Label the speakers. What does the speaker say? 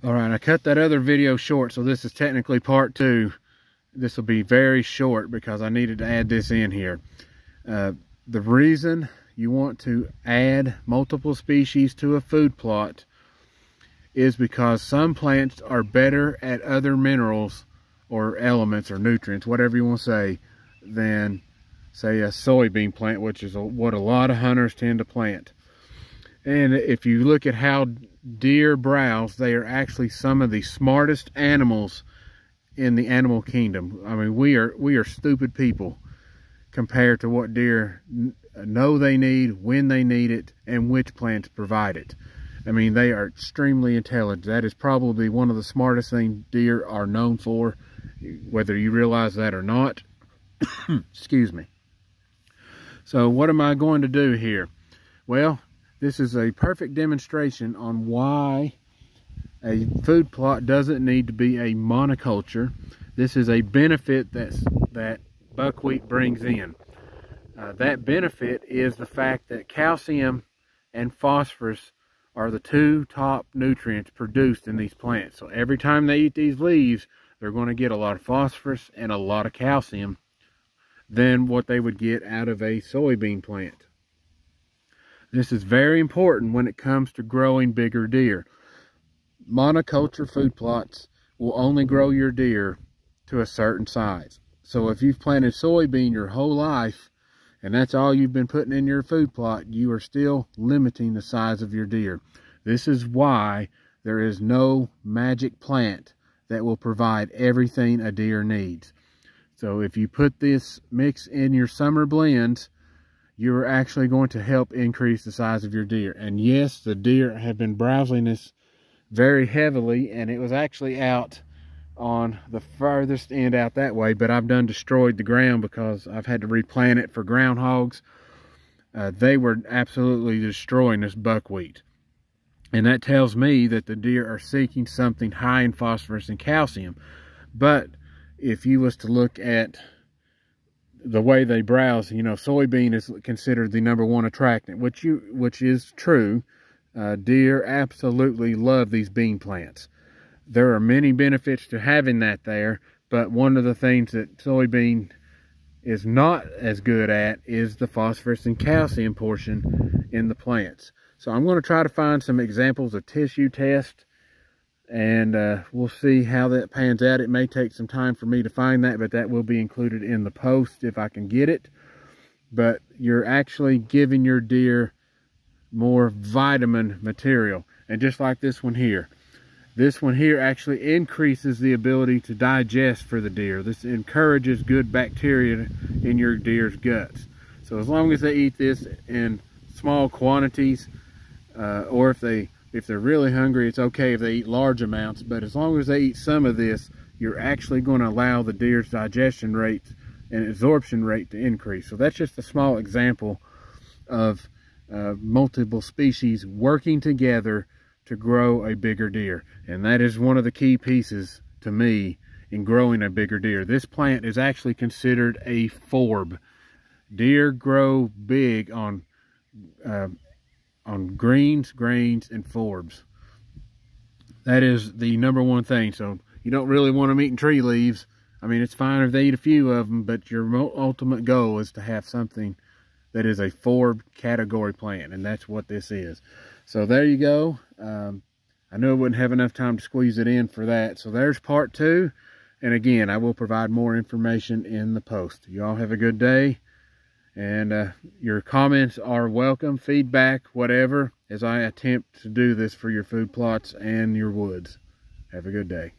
Speaker 1: All right, I cut that other video short, so this is technically part 2. This will be very short because I needed to add this in here. The reason you want to add multiple species to a food plot is because some plants are better at other minerals or elements or nutrients, whatever you want to say, than say a soybean plant, which is what a lot of hunters tend to plant. And if you look at how deer browse, they are actually some of the smartest animals in the animal kingdom. I mean, we are stupid people compared to what deer know they need, when they need it, and which plants provide it. I mean, they are extremely intelligent. That is probably one of the smartest things deer are known for, whether you realize that or not. Excuse me. So what am I going to do here? Well, this is a perfect demonstration on why a food plot doesn't need to be a monoculture. This is a benefit that buckwheat brings in. That benefit is the fact that calcium and phosphorus are the 2 top nutrients produced in these plants. So every time they eat these leaves, they're going to get a lot of phosphorus and a lot of calcium than what they would get out of a soybean plant. This is very important when it comes to growing bigger deer. Monoculture food plots will only grow your deer to a certain size. So if you've planted soybean your whole life, and that's all you've been putting in your food plot, you are still limiting the size of your deer. This is why there is no magic plant that will provide everything a deer needs. So if you put this mix in your summer blends, you're actually going to help increase the size of your deer. And yes, the deer have been browsing this very heavily, and it was actually out on the farthest end out that way, but I've done destroyed the ground because I've had to replant it for groundhogs. They were absolutely destroying this buckwheat. And that tells me that the deer are seeking something high in phosphorus and calcium. But if you was to look at the way they browse, you know, soybean is considered the #1 attractant, which is true. Deer absolutely love these bean plants. There are many benefits to having that there, but one of the things that soybean is not as good at is the phosphorus and calcium portion in the plants. So I'm going to try to find some examples of tissue tests, and we'll see how that pans out. It may take some time for me to find that, but that will be included in the post if I can get it. But you're actually giving your deer more vitamin material. And just like this one here actually increases the ability to digest for the deer. This encourages good bacteria in your deer's guts. So as long as they eat this in small quantities, or if they're really hungry, it's okay if they eat large amounts, but as long as they eat some of this, you're actually going to allow the deer's digestion rate and absorption rate to increase. So that's just a small example of multiple species working together to grow a bigger deer. And that is one of the key pieces to me in growing a bigger deer. This plant is actually considered a forb. Deer grow big on greens, grains, and forbs. That is the #1 thing. So you don't really want them eating tree leaves. I mean, it's fine if they eat a few of them, but your ultimate goal is to have something that is a forb category plant, and that's what this is. So there you go. I knew I wouldn't have enough time to squeeze it in for that. So there's part 2. And again, I will provide more information in the post. You all have a good day. And your comments are welcome, feedback, whatever, as I attempt to do this for your food plots and your woods. Have a good day.